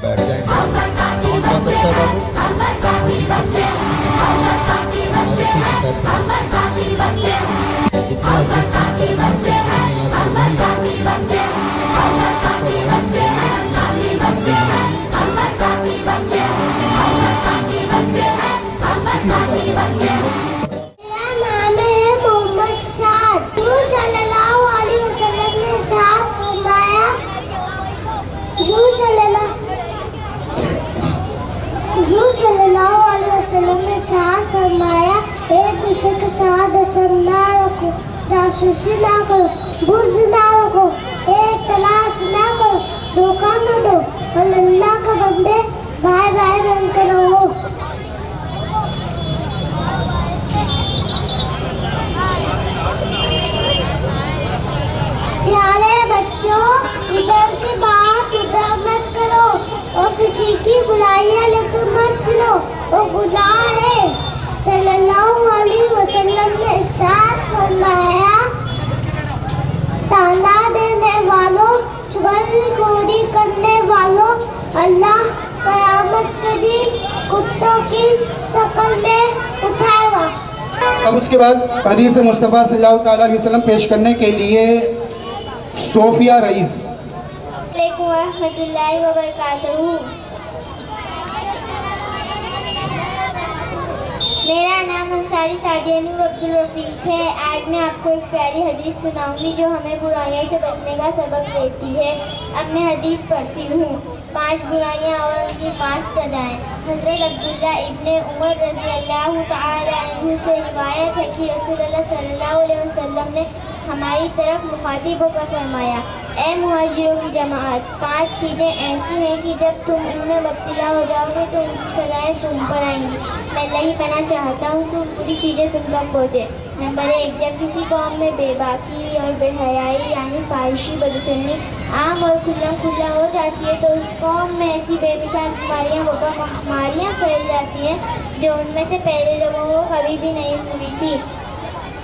बैठ जाएंगे। बहुत अच्छा फरमाया, एक दूसरे के साथ असर ना रखो, जासूसी ना करो, बुज़ ना रखो, एक तलाश ना करो, धोखा न दो और अल्लाह के बंदे भाई भाई बनकर रहो। प्यारे बच्चों, इधर की बात उधर मत करो और किसी की बुराइयां लेकर मत फिरो, वो गुनाह है। सल्लल्लाहु अलैहि वसल्लम ने इरशाद फरमाया, ताना देने वालों, चुगलखोरी करने वालों, अल्लाह क़यामत के दिन कुत्तों की शक्ल में उठाएगा। अब उसके बाद हदीस मुस्तफ़ा सल्लल्लाहु अलैहि वसल्लम पेश करने के लिए सोफिया रईस। अस्सलामु अलैकुम रहमतुल्लाहि व बरकातहू। मेरा नाम अंसारी सादिया नूर अब्दुल रफ़ीक है। आज मैं आपको एक प्यारी हदीस सुनाऊंगी जो हमें बुराइयों से बचने का सबक देती है। अब मैं हदीस पढ़ती हूँ। 5 बुराइयाँ और उनकी 5 सजाएँ। हज़रत अब्दुल्ला इब्ने उमर रज़ी अल्लाह तआला अन्हु से रिवायत है कि रसूलुल्लाह सल्लल्लाहु अलैहि वसल्लम ने हमारी तरफ मुखातिब होकर फरमाया, ए मुहाजिरों की जमात, 5 चीज़ें ऐसी हैं कि जब तुम उनमें मुब्तला हो जाओगे तो उनकी सजाएं तुम पर आएंगी। मैं अल्लाह कहना चाहता हूँ कि पूरी चीज़ें तुम तक पहुँचे। नंबर 1, जब किसी कौम में बेबाकी और बेहयाई यानी फाहिशी बदचलनी आम और खुला हो जाती है तो उस कौम में ऐसी बेमिसाल बीमारियाँ वबा महामारियाँ फैल जाती हैं जो उनमें से पहले लोगों को कभी भी नहीं हुई थी।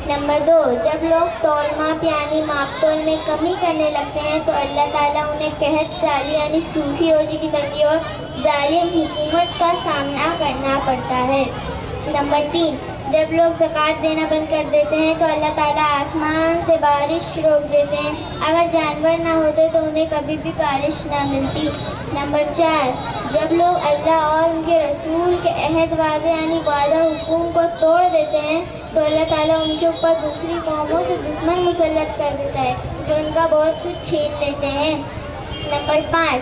नंबर 2, जब लोग तौल माप यानी मापतोल में कमी करने लगते हैं तो अल्लाह ताला उन्हें कहत साली यानी सूखी रोजी की तंगी और जालिम हुकूमत का सामना करना पड़ता है। नंबर 3, जब लोग ज़कात देना बंद कर देते हैं तो अल्लाह ताला आसमान से बारिश रोक देते हैं। अगर जानवर ना होते तो उन्हें कभी भी बारिश ना मिलती। नंबर 4, जब लोग अल्लाह और उनके रसूल के अहद वादे यानी वादा हुकूम को तोड़ देते हैं तो अल्लाह ताला उनके ऊपर दूसरी कौमों से दुश्मन मुसल्लत कर देता है जो उनका बहुत कुछ छीन लेते हैं। नंबर 5,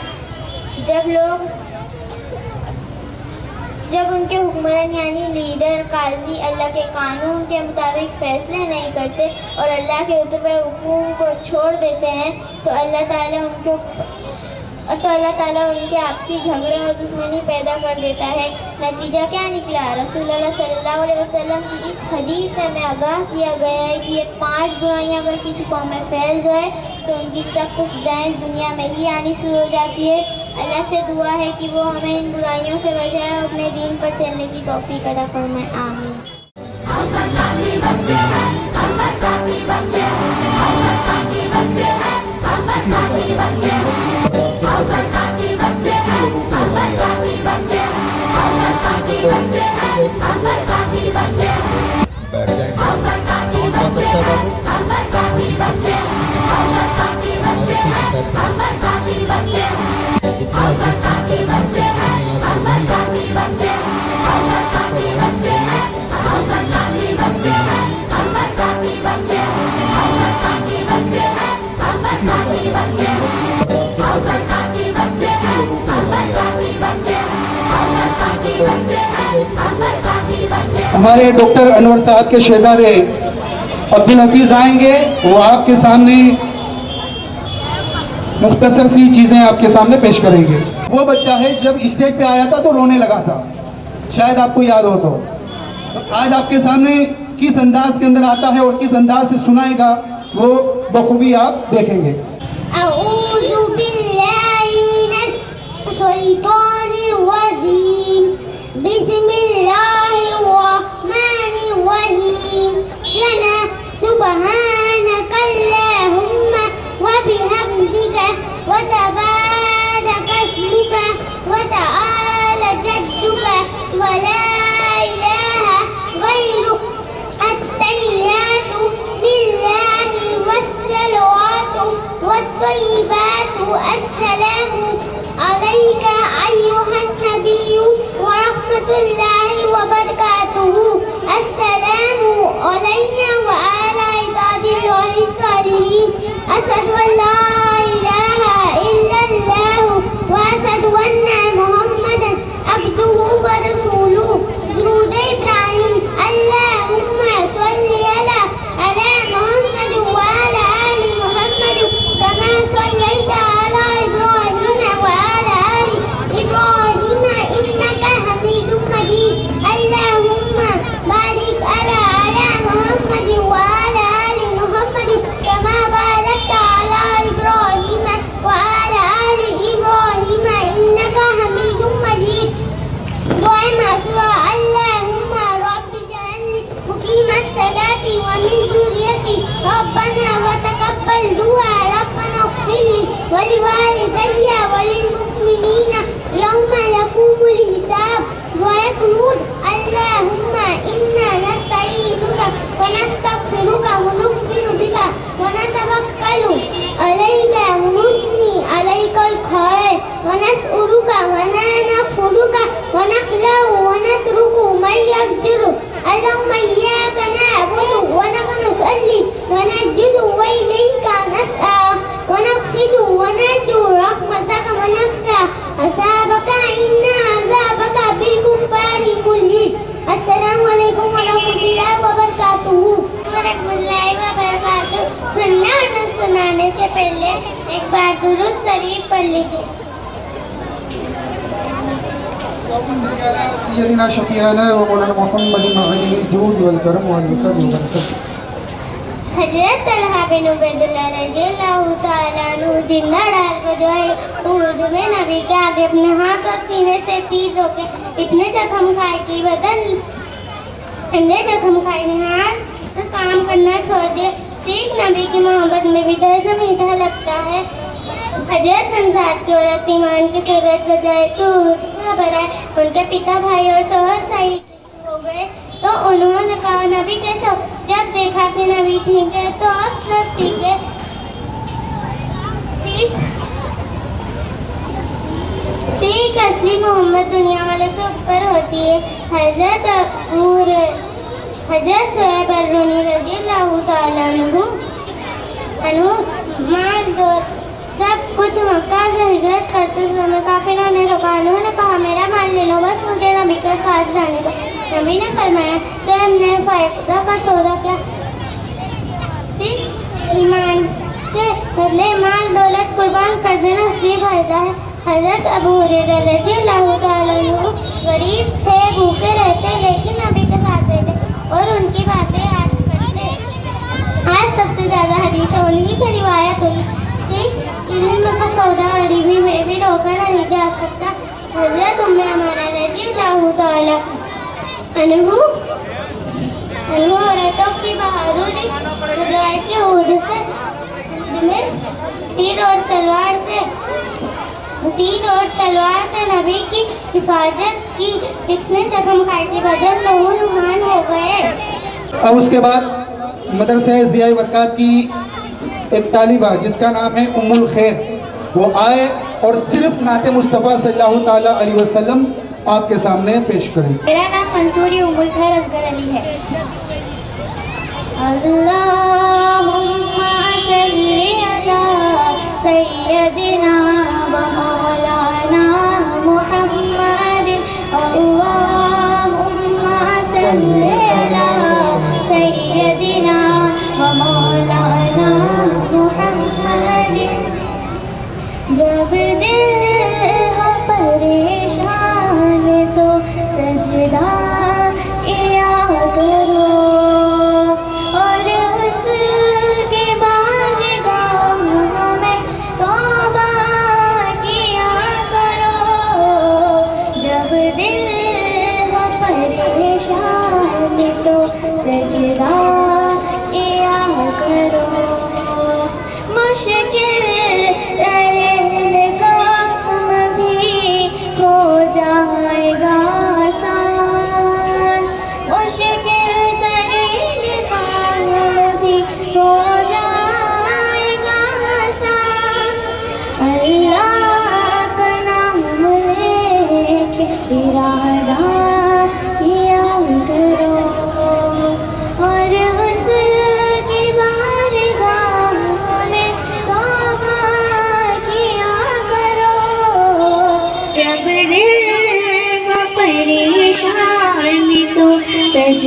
जब उनके हुक्मरान यानी लीडर काजी अल्लाह के कानून के मुताबिक फैसले नहीं करते और अल्लाह के उतरे हुकूम को छोड़ देते हैं तो अल्लाह ताला उनके आपसी झगड़े और दुश्मनी पैदा कर देता है। नतीजा क्या निकला? रसूलुल्लाह सल्लल्लाहु अलैहि वसल्लम की इस हदीस में हमें आगाह किया गया है कि ये 5 बुराइयां अगर किसी कौम में फैल जाए तो उनकी सख्त सजाएं इस दुनिया में ही आनी शुरू हो जाती है। अल्लाह से दुआ है कि वो हमें इन बुराइयों से बचाए और अपने दीन पर चलने की तौफीक अता फरमाए। आमीन। बैठ जाएंगे। बहुत हमारे डॉक्टर अनवर साहब के शहजादे अब्दुल हफीज आएंगे, वो आपके सामने मुख्तसर सी चीज़ें आपके सामने पेश करेंगे। वो बच्चा है जब स्टेज पे आया था तो रोने लगा था, शायद आपको याद हो तो आज आपके सामने किस अंदाज के अंदर आता है और किस अंदाज से सुनाएगा वो बखूबी आप देखेंगे। الشيطان الرجيم بسم الله الرحمن الرحيم لنا سبحانك اللهم وبحمدك وتبارك اسمك وتعالى جدك ولا إله غيرك التحيات لله والصلوات والطيبات السلام عليك أيها النبي ورحمة الله وبركاته السلام علينا وعلى عباد الله الصالحين أشهد أن لا إله إلا الله وأشهد أن محمدا عبده ورسوله درود إبراهيم اللهم صل على محمد وعلى آل محمد كما صليت على إبراهيم وعلى آل إبراهيم إنك حميد مجيد اللهم بارك على محمد وعلى آل محمد كما باركت على إبراهيم وعلى آل إبراهيم إنك حميد مجيد دعاء مشروع اللهم رب اجعلني مقيم الصلاة ومن ذريتي ربنا وتقبل دعاء ربنا اغفر لي ولوالدي وللمؤمنين يوم يقوم الحساب ويقول اللهم إنا نستعينك ونستغفرك ونؤمن بك ونتوكل عليك ونثني عليك الخير ونسألك ولا نغفرك ونخلع ونترك من يقدر اللهم إياك نعبد ونصلي ونسجد وإليك نسعى ونخفض ونرجو رحمتك ونخشى عذابك إن عذابك بالكفار ملحق السلام علیکم ورحمۃ اللہ وبرکاتہ سننا اور نہ سنانے سے پہلے ایک بار درود شریف پڑھ لیجیے سیدنا شفیعنا و مولانا محمد معین الجود والکرم والنصر والنصر حضرت طلحہ بن عبید اللہ رضی اللہ تعالیٰ عنہ زندہ ڈال کر جو ہے احد میں نبی کے آگے اپنے ہاتھ اور سینے سے تیر روکے اتنے زخم کھائے کہ بدن زخم کھائے نے ہاتھ کام کرنا چھوڑ دیا سیکھ نبی کی محبت میں بھی درد میٹھا لگتا ہے حضرت حمزات کی عورت ایمان کی صورت گزائے تو خبر ہے ان کے پتا بھائی اور شوہر شہید ہو گئے تو انہوں نے کہا نبی کیسے ہو جب دیکھا کہ نبی ٹھیک ہے تو اب سب ٹھیک ہے سیکھ اصلی محمد دنیا والے سے اوپر ہوتی ہے حضرت صہیب الرونی رضی اللہ تعالیٰ عنہ مال دور سب کچھ مکہ سے ہجرت کرتے سمے کافروں نے روکا انہوں نے کہا میرا مال لے لو بس مجھے نبی کے پاس جانے دو نبی نے فرمایا تو ہم نے فائدہ کا سودا کیا ایمان کے بدلے مال دولت قربان کر دینا اصلی فائدہ ہے حضرت ابو ہریرہ رضی اللہ تعالیٰ عنہ غریب تھے بھوکے رہتے لیکن نبی کے ساتھ رہتے اور ان کی باتیں یاد کرتے آج سب سے زیادہ حدیث انہی سے روایت ہوئی علم کا سودا غریبی میں بھی روکا نہیں جا سکتا حضرت ہمارا رضی اللہ تعالیٰ عنہ عورتوں کی بہادری گزار کے عہد میں تیر اور تلوار سے نبی کی حفاظت کی اتنے زخم کھائے کے بدن لہو لہان ہو گئے اب اس کے بعد مدرسہ ضیاء برکات کی ایک طالبہ جس کا نام ہے ام الخیر وہ آئے اور صرف نعت مصطفیٰ صلی اللہ تعالیٰ علیہ وسلم آپ کے سامنے پیش کریں میرا نام منصوری ام الخیر اصغر علی ہے اللہم صلی علی سیدنا و مولانا محمد اللہم صلی علی سیدنا و مولانا محمد جب دل ہو پریشان تو سجدہ کیا کرو اور اس کے بارگاہ میں توبہ کیا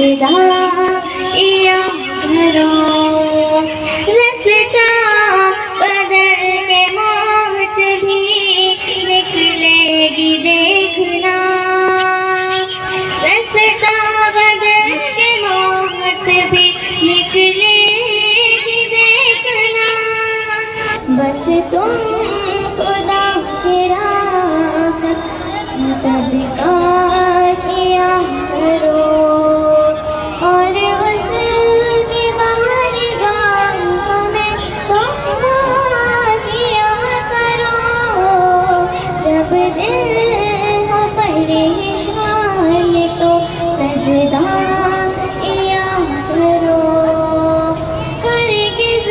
सजदा किया करो। रस्ता बदल के मौत भी निकलेगी देखना, रस्ता बदल के मौत भी निकलेगी देखना। बस तुम खुदा की राह सदका किया करो और उसकी बारगाह में तौबा किया करो। जब दिल हो परेशान तो सजदा किया करो। हरगिज़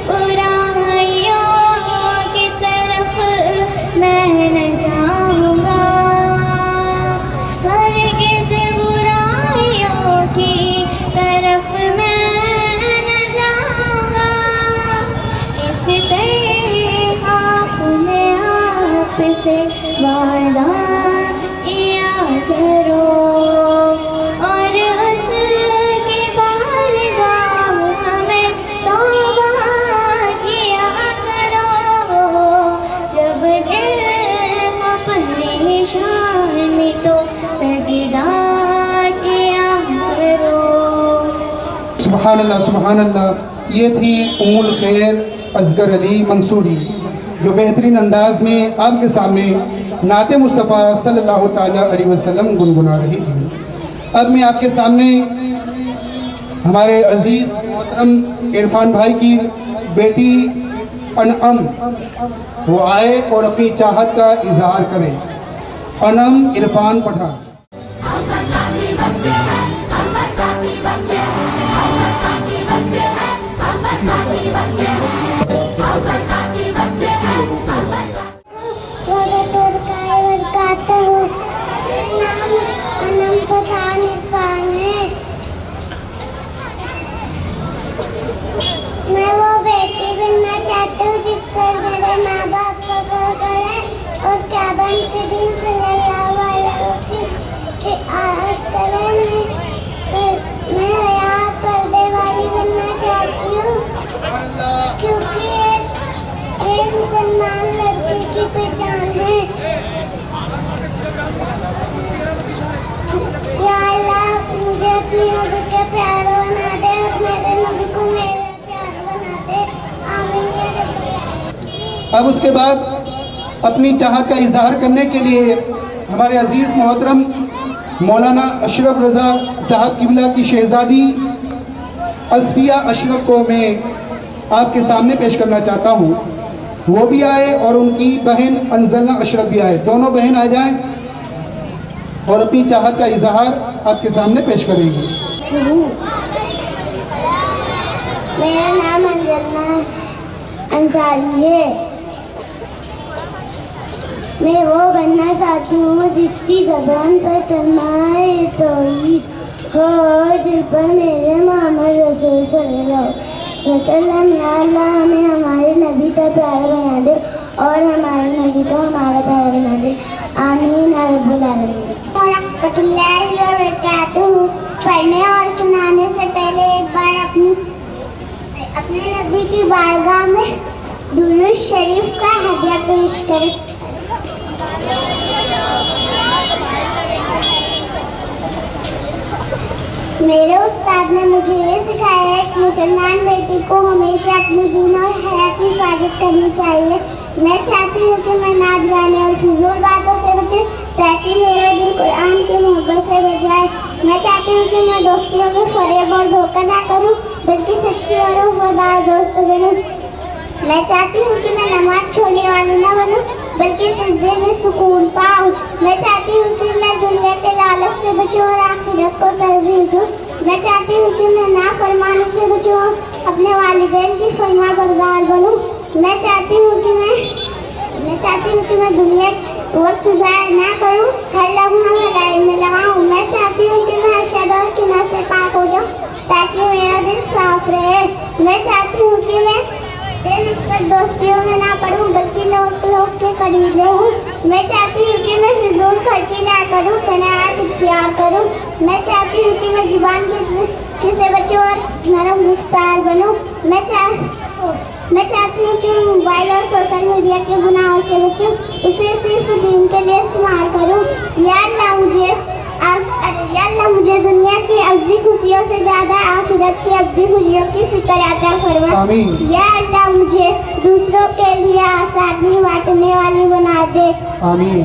बुराइयों की तरफ मैं न जाऊंगा, हरगिज़ बुराइयों की तरफ मैं न जाऊंगा। इस तरह अपने आप से वादा किया करो और उसकी बारगाह में तौबा किया करो। जब दिल परेशान तो सजदा किया करो। सुभान अल्लाह सुभान अल्लाह। ये थी उम्मुल खैर असगर अली मंसूरी, जो बेहतरीन अंदाज में आपके सामने नाते मुस्तफ़ा सल्लल्लाहु ताला अलैहि वसल्लम गुनगुना रही थी। अब मैं आपके सामने हमारे अजीज़ मोहतरम इरफान भाई की बेटी अनअम वो आए और अपनी चाहत का इजहार करें। अनम इरफान पठान। मैं वो बेटी बनना चाहती हूँ जिस पर मेरे माँ बाप फख्र करें और क़यामत के दिन सल्लल्लाहु अलैहि वसल्लम की आयत करें। मैं हया पर्दे वाली बनना चाहती हूँ क्योंकि एक मुसलमान लड़की की पहचान है। या अल्लाह मुझे अपनी नबी के प्यारा बना दे और मेरे नबी को मेरे प्यारा बना दे। आमीन या रब्बी। अब उसके बाद अपनी चाहत का इजहार करने के लिए हमारे अजीज़ मोहतरम मौलाना अशरफ रज़ा साहब किबला की शहज़ादी असफिया अशरफ को मैं आपके सामने पेश करना चाहता हूँ। वो भी आए और उनकी बहन अंजलना अशरफ भी आए। दोनों बहन आ जाएं और अपनी चाहत का इजहार आपके सामने पेश करेंगी। मेरा नाम अंजना अंसारी है। मैं वो बनना चाहती हूँ जिसकी ज़बान पर कलमाए तौहीद हो और दिल पर मेरे मोहम्मद रसूल सल्लल्लाहु अलैहि वसल्लम। या अल्लाह हमें हमारे नबी का प्यारा बना दे और हमारे नबी को हमारा प्यारा बना दे। आमीन या रब्बुल आलमीन। रहमतुल्लाहि व बरकातुहू। पढ़ने और सुनाने से पहले एक बार अपने नबी की बारगाह में दुरूद शरीफ का हदिया पेश करें। मेरे उस्ताद ने मुझे ये सिखाया है कि मुसलमान बेटी को हमेशा अपनी दीन और हया की हिफाजत करनी चाहिए। मैं चाहती हूँ कि मैं नाच गाने और फिजूल बातों से बचे ताकि मेरा दिल कुरान की मोहब्बत से भर जाए। मैं चाहती हूँ कि मैं दोस्तियों में फरेब और धोखा ना करूँ बल्कि सच्ची और वफादार दोस्त बनूँ। मैं चाहती हूँ कि मैं नमाज छोड़ने वाली ना बनूँ बल्कि सजदे में सुकून पाऊँ। मैं चाहती हूँ कि मैं दुनिया के लालच से बचूँ और आखिरत को तरजीह दूँ। मैं चाहती हूँ कि मैं नाफरमानी से बचूँ और अपने वालिदैन की फरमाबरदार बनूँ। मैं चाहती हूँ कि मैं दुनिया वक्त ज़ाया ना करूँ, हर लम्हा भलाई में लगाऊँ। मैं चाहती हूँ कि मैं अशद और किना से पाक हो जाऊँ ताकि मेरा दिल साफ रहे। मैं चाहती हूँ कि मैं बेमकसद दोस्तियों में ना पढ़ूं बल्कि लोग के करीब रहूं। मैं चाहती हूँ कि میں فضول خرچی نہ کروں، قناعت اختیار کروں۔ میں چاہتی ہوں کہ میں زبان سے بچوں اور نرم گفتار بنوں۔ میں چاہتی ہوں کہ میں موبائل اور سوشل میڈیا کے گناہوں سے بچوں، اسے صرف دین کے لیے استعمال کروں۔ یا اللہ مجھے دنیا کی ابدی خوشیوں سے زیادہ آخرت کی ابدی خوشیوں کی فکر عطا فرما۔ آمین۔ یا اللہ مجھے دوسروں کے لیے آسانی بانٹنے والی بنا دے۔ آمین۔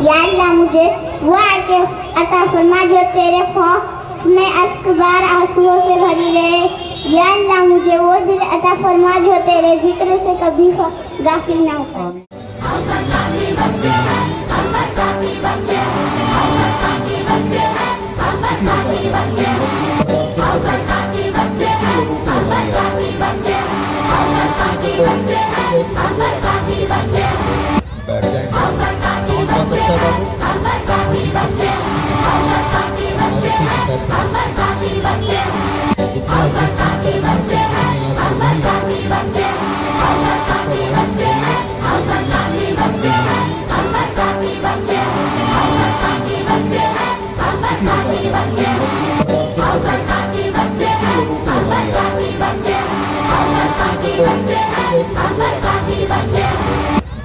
یا اللہ مجھے وہ عاقبت عطا فرما جو تیرے خوف میں اشک بار آنسوؤں سے بھری رہے۔ یا اللہ مجھے وہ دل عطا فرما جو تیرے ذکر سے کبھی غافل نہ ہو پائے۔ بیٹھ جائیں بہت اچھا بابو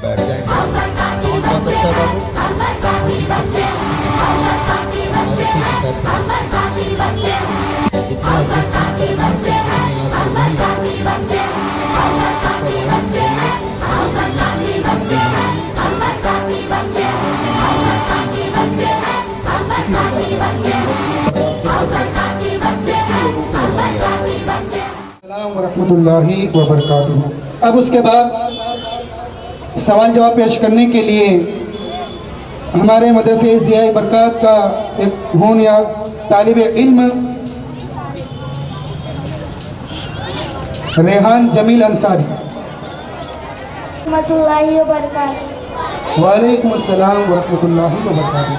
بیٹھ جائیں بہت اچھا بابو السلام ورحمۃ اللہ وبرکاتہ۔ اب اس کے بعد سوال جواب پیش کرنے کے لیے ہمارے مدرسے ضیاء برکات کا ایک ہونہار طالب علم ریحان جمیل انصاری۔ رحمۃ اللہ وبرکاتہ۔ وعلیکم السلام ورحمۃ اللہ وبرکاتہ۔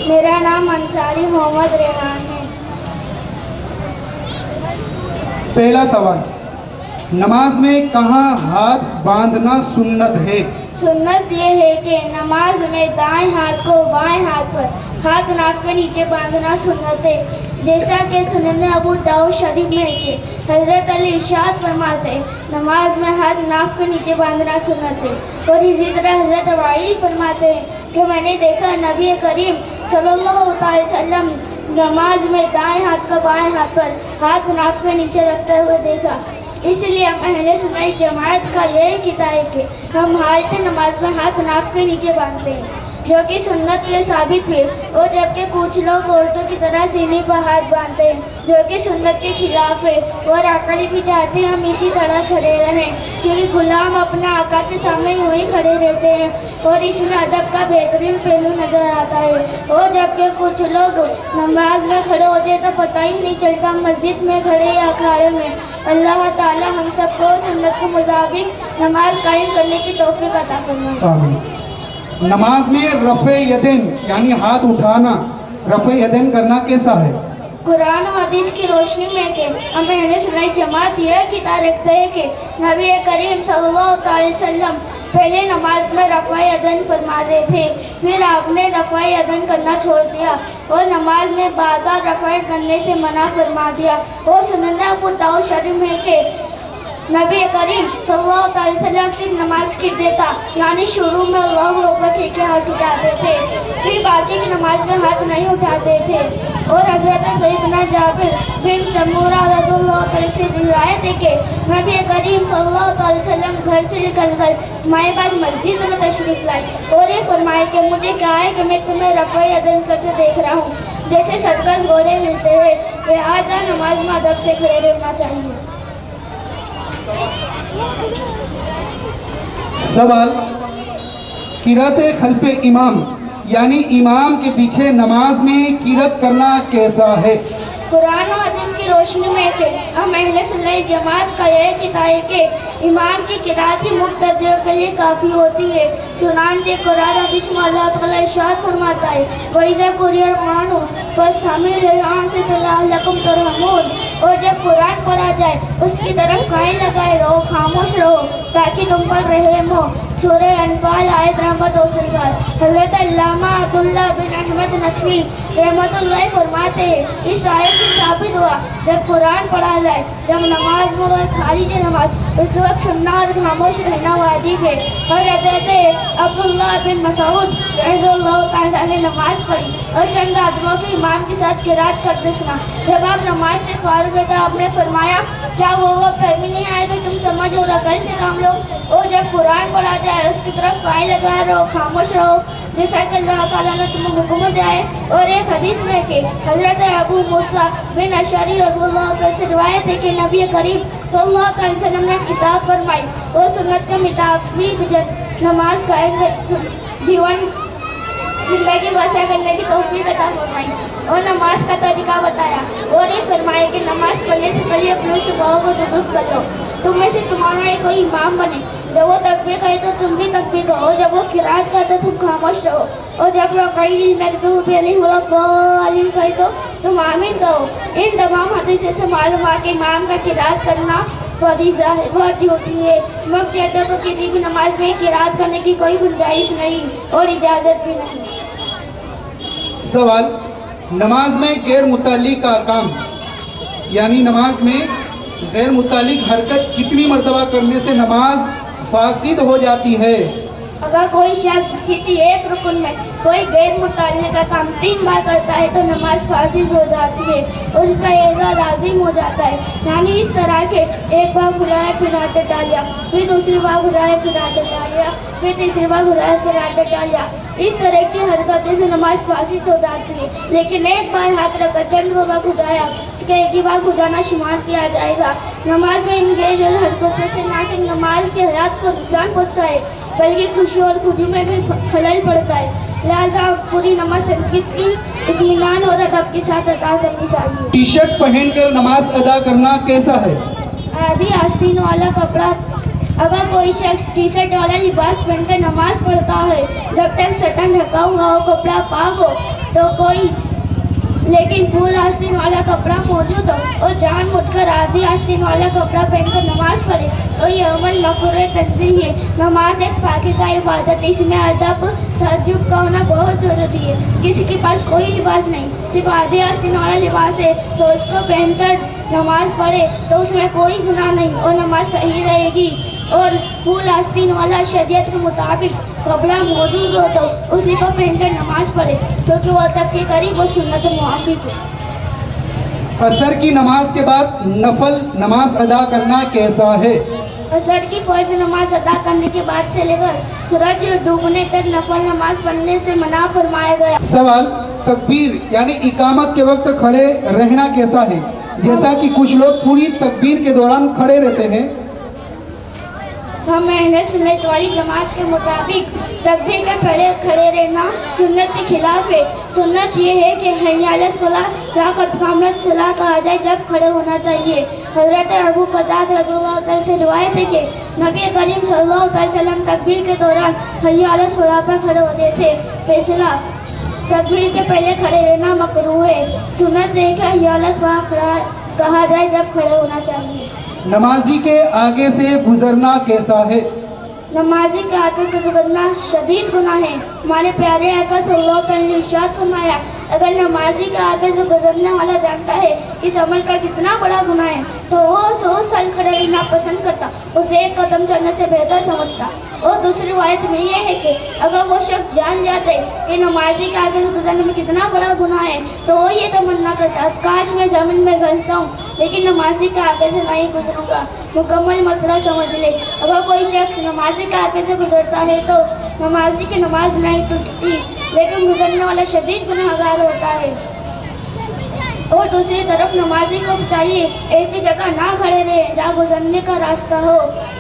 میرا نام انصاری محمد ریحان ہے۔ پہلا سوال، نماز میں کہاں ہاتھ باندھنا سنت ہے؟ سنت یہ ہے کہ نماز میں دائیں ہاتھ کو بائیں ہاتھ پر ہاتھ ناف کے نیچے باندھنا سنت ہے، جیسا کہ سنن ابو داؤد شریف میں کہ حضرت علی ارشاد فرماتے ہیں نماز میں ہاتھ ناف کے نیچے باندھنا سنت ہے۔ اور اسی طرح حضرت وائل فرماتے ہیں کہ میں نے دیکھا نبی کریم صلی اللہ علیہ وسلم نماز میں دائیں ہاتھ کو بائیں ہاتھ پر ہاتھ ناف کے نیچے رکھتے ہوئے دیکھا۔ اس لیے ہم اہل سنت جماعت کا یہی کہتا ہے کہ ہم حالت نماز میں ہاتھ ناف کے نیچے باندھتے ہیں، جو کہ سنت کے ثابت ہوئے، اور جبکہ کچھ لوگ عورتوں کی طرح سینے پر ہاتھ باندھتے ہیں، جو کہ سنت کے خلاف ہے۔ اور آقا بھی چاہتے ہیں ہم اسی طرح کھڑے رہیں، کیونکہ غلام اپنا آقا کے سامنے یوں ہی کھڑے رہتے ہیں، اور اس میں ادب کا بہترین پہلو نظر آتا ہے۔ اور جبکہ کچھ لوگ نماز میں کھڑے ہوتے ہیں تو پتہ ہی نہیں چلتا مسجد میں کھڑے یا اکھاڑے میں۔ اللہ تعالی ہم سب کو سنت کے مطابق نماز قائم کرنے کی توفیق عطا فرمائے۔ آمین۔ نماز میں رفع یدین یعنی ہاتھ اٹھانا، رفع یدین کرنا کیسا ہے؟ قرآن و حدیث کی روشنی میں کہ ہم اہل سنت جماعت یہ کہتا رکھتے ہیں کہ نبی کریم صلی اللہ علیہ وسلم پہلے نماز میں رفع یدین فرماتے تھے، پھر آپ نے رفع یدین کرنا چھوڑ دیا اور نماز میں بار بار رفع کرنے سے منع فرما دیا۔ اور سنن ابو داؤد شریف میں کہ نبی کریم صلی اللہ علیہ وسلم صرف نماز کی دیتا یعنی شروع میں اللہ اکبر کہہ کے ہاتھ اٹھاتے تھے، پھر باقی کی نماز میں ہاتھ نہیں اٹھاتے تھے۔ اور حضرت سیدنا جابر بن سمورہ رضی اللہ عنہ سے روایت ہے کہ نبی کریم صلی اللہ علیہ وسلم گھر سے نکل کر ہمارے بعد مسجد میں تشریف لائے اور یہ فرمائے کہ مجھے کیا ہے کہ میں تمہیں رفع یدین کرتے دیکھ رہا ہوں جیسے سرکس گھوڑے ملتے ہیں، لہٰذا نماز میں ادب سے کھڑے رہنا چاہیے۔ سوال، قرات خلف امام یعنی امام کے پیچھے نماز میں قرات کرنا کیسا ہے؟ قرآن و حدیث کی روشنی میں کہ ہم اہل سنت جماعت کا یہ کہتا ہے کہ امام کی قرات ہی مقتدیوں کے لیے کافی ہوتی ہے، چنانچہ قرآن حدیث میں اللہ تعالیٰ ارشاد فرماتا ہے وَإِذَا قُرِئَ الْقُرْآنُ فَاسْتَمِعُوا لَهُ لَعَلَّكُمْ تُرْحَمُونَ۔ اور جب قرآن پڑھا جائے اس کی طرف کان لگائے رہو، خاموش رہو تاکہ تم پر رحم ہو۔ سورہ انفال آیت نمبر 204۔ हज़रत अल्लामा अब्दुल्ला बिन अहमद नस्वी रहमतुल्लाह फरमाते हैं, इस आयत से साबित हुआ जब कुरान पढ़ा जाए, जब नमाज में खारिज नमाज, उस वक्त सुनना और खामोश रहना वाजिब है। और हज़रत अब्दुल्ला बिन मसूद रज़ियल्लाहु ताला ने नमाज पढ़ी और चंद आदमों के इमाम के साथ किरात करते सुना। जब आप नमाज से फारिग हुए तो आपने फरमाया, क्या वो वक्त अभी नहीं आए तो तुम समझ और अकल से काम लो। और जब कुरान पढ़ा जाए उसकी तरफ पाए लगाए रहो, खामोश रहो, जैसा कि अल्लाह ताला ने तुम्हें हुक्म दिया है। और एक हदीस में कि हज़रत अबू मूसा बिन अशअरी रज़ियल्लाहु अन्हु से रिवायत है कि नबी करीम सल्लल्लाहु अलैहि वसल्लम ने किताब फरमाई और सुन्नत के मुताबिक नमाज कायम जीवन जिंदगी बसा करने की तौफीक अता फरमाई और नमाज का तरीका बताया। और ये फरमाया कि नमाज पढ़ने से पहले अपने सुबह को दुरुस्त कर लो। तुम में से तुम्हारा कोई इमाम बने, जब वो तकबीर कहे तो तुम भी तकबीर कहो, जब वो किरात करे तो तुम खामोश रहो, और जब वो कहे तो तुम आमीन कहो। इन तमाम हदीसों से मालूम हुआ कि इमाम का किरात करना फरीज़ा है, वह ड्यूटी है। मुक़्तदी को किसी भी नमाज में किरात करने की कोई गुंजाइश नहीं और इजाज़त भी नहीं। सवाल, नमाज में गैर मुताल्लिक का काम यानी नमाज में गैर मुताल्लिक हरकत कितनी मरतबा करने से नमाज फासिद हो जाती है? अगर कोई शख्स किसी एक रुकन में कोई गैर मुताल्लिक का काम 3 बार करता है तो नमाज फासिद हो जाती है और उस पर एज़ा लाजिम हो जाता है। यानी इस तरह के एक बार घुराया फिर हाथ हटा लिया, फिर दूसरी बार घुराया फिर हाथ हटा लिया, फिर तीसरी बार घुराया फिर हाथ हटा लिया, इस तरह की हरकतें से नमाज फासिद हो जाती है। लेकिन एक बार हाथ रखकर चंद बार घुराया, इसका एक ही बार घुराना शुमार किया जाएगा। नमाज में इन गैर हरकतों से ना सिर्फ नमाज के हयात को नुकसान पहुँचता है बल्कि खुशी और खुशी में भी खलल पड़ता है। लिहाजा पूरी नमाज संस्कृत की इत्मीनान और अदब के साथ अदा करनी चाहिए। टी शर्ट पहनकर नमाज अदा करना कैसा है? आधी आस्तीन वाला कपड़ा, अगर कोई शख्स टी शर्ट वाला लिबास पहनकर नमाज पढ़ता है जब तक सटन ढका हुआ हो, कपड़ा पाक हो तो कोई, लेकिन फुल आस्तीन वाला कपड़ा मौजूद हो और जानबूझकर आधी आस्तीन वाला कपड़ा पहनकर नमाज पढ़े तो ये अमल मकरूह तंज़ीह है। नमाज एक पाकीज़ा इबादत है, इसमें अदब तहज्जुद का होना बहुत ज़रूरी है। किसी के पास कोई लिबास नहीं, सिर्फ आधी आस्तीन वाला लिबास है तो उसको पहनकर नमाज पढ़े तो उसमें कोई गुनाह नहीं और नमाज सही रहेगी। और फुल आस्तीन वाला शरीयत के मुताबिक कपड़ा मौजूद हो तो उसी को पहनकर नमाज पढ़े क्योंकि वह तब के करीब और सुन्नत मुआफिक है। असर की नमाज के बाद नफल नमाज अदा करना कैसा है? असर की फ़र्ज नमाज अदा करने के बाद से लेकर सूरज डूबने तक नफल नमाज पढ़ने से मना फरमाया गया। सवाल, तकबीर यानी इकामत के वक्त खड़े रहना कैसा है? जैसा कि कुछ लोग पूरी तकबीर के दौरान खड़े रहते हैं। हम अहले सुन्नत वाली जमात के मुताबिक तकबीर के पहले खड़े रहना सुन्नत के खिलाफ है। सुन्नत ये है कि हय्या अला सलाह या कद कामत सलाह कहा जाए जब खड़े होना चाहिए। हज़रत अबू क़तादा रज़ियल्लाहु अन्हु से रिवायत है कि नबी करीम सल्लल्लाहु अलैहि वसल्लम तकबीर के दौरान हय्या अला सलाह पर खड़े होते थे। फैसला, तकबीर के पहले खड़े रहना मकरूह है। सुन्नत है कि हय्या अला सलाह कहा जाए जब खड़े होना चाहिए। नमाजी के आगे से गुजरना कैसा है? नमाजी के आगे से गुजरना शदीद गुनाह है। हमारे प्यारे आका सल्लल्लाहु अलैहि वसल्लम ने इरशाद फरमाया, अगर नमाजी के आगे से गुजरने वाला जानता है कि इस अमल का कितना बड़ा गुनाह है तो वो 100 साल खड़े रहना पसंद करता, उसे एक कदम चलने से बेहतर समझता। और दूसरी रिवायत में ये है कि अगर वो शख्स जान जाते कि नमाजी के आगे से गुजरने में कितना बड़ा गुनाह है तो वो ये तमन्ना करता, काश मैं जमीन में घसता हूँ लेकिन नमाजी के आगे से नहीं गुजरूंगा। मुकम्मल मसला समझ ले, अगर कोई शख्स नमाजी के आगे से गुजरता है तो नमाजी की नमाज नहीं टूटती लेकिन गुजरने वाला शदीद गुनहगार होता है। और दूसरी तरफ नमाजी को चाहिए ऐसी जगह ना खड़े रहे जहाँ गुजरने का रास्ता हो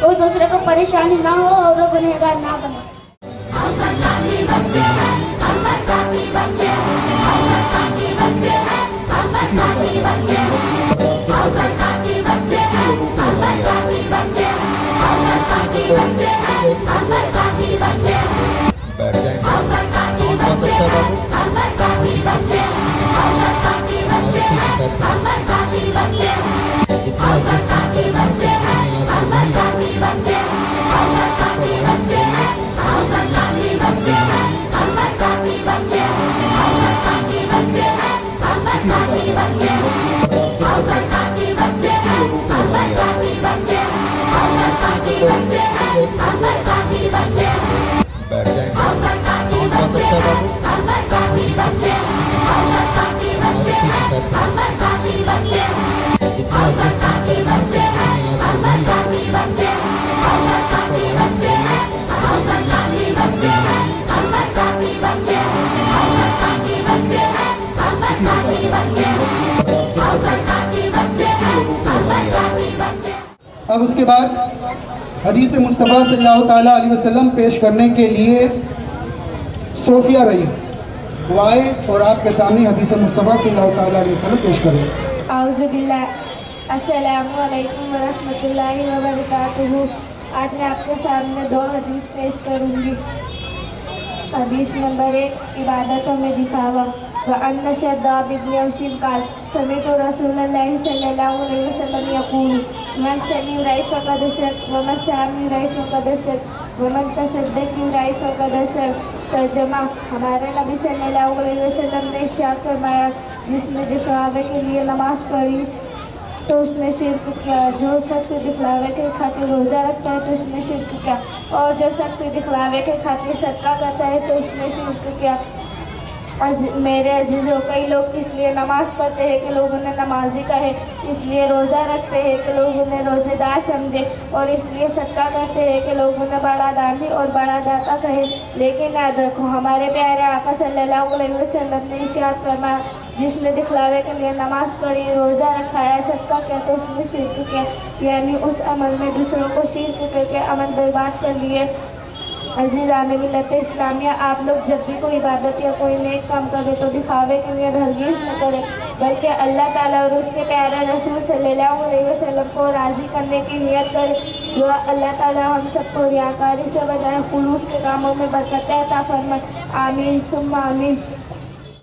और दूसरे को परेशानी ना हो और वो गुनहगार ना बने। बैठ जाएंगे। बहुत अच्छा बाबू। जितना اب اس کے بعد حدیث مصطفیٰ صلی اللہ تعالیٰ علیہ وسلم پیش کرنے کے لیے صوفیہ رئیس وہ آئے اور آپ کے سامنے حدیث مصطفیٰ صلی اللہ تعالیٰ علیہ وسلم پیش کریں. اعوذ باللہ. السلام علیکم ورحمۃ اللہ وبرکاتہ. آج میں آپ کے سامنے 2 حدیث پیش کروں گی. حدیث نمبر 1 عبادتوں میں دکھاوا. وأن شداد بن أوس قال سمعت رسول الله صلى الله عليه وسلم يقول من سمع يرى فقد أشرك ومن سمع يرى فقد أشرك ومن تصدق يرى فقد أشرك. ترجمہ. ہمارے نبی صلی اللہ علیہ وسلم نے ارشاد فرمایا جس نے دکھلاوے کے لیے نماز پڑھی تو اس نے شرک کیا. جو شخص دکھلاوے کے خاطر روزہ رکھتا ہے تو اس نے شرک کیا اور جو شخص دکھلاوے کے خاطر صدقہ کرتا ہے تو اس نے شرک کیا. میرے عزیزوں کئی لوگ اس لیے نماز پڑھتے ہیں کہ لوگ انہیں نمازی کہے, اس لیے روزہ رکھتے ہیں کہ لوگ انہیں روزے دار سمجھے, اور اس لیے صدقہ کرتے ہیں کہ لوگ انہیں بڑا دانی اور بڑا داتا کہے. لیکن یاد رکھو ہمارے پیارے آقا صلی اللہ علیہ وسلم نے ارشاد فرمایا جس نے دکھلاوے کے لیے نماز پڑھی, روزہ رکھایا, صدقہ کیا تو اس نے شرک کیا, یعنی اس عمل میں دوسروں کو شرک کر کے عمل برباد کر لیے. عزیزان ملت اسلامیہ, آپ لوگ جب بھی کوئی عبادت یا کوئی نیک کام کرے تو دکھاوے کے لیے ہرگز نہ کرے, بلکہ اللہ تعالیٰ اور اس کے پیارے رسول صلی اللہ علیہ وسلم کو راضی کرنے کی نیت کرے. دعا اللہ تعالیٰ ہم سب کو ریاکاری سے بجائے خلوص کے کاموں میں برکت عطا فرمائے. آمین ثم آمین.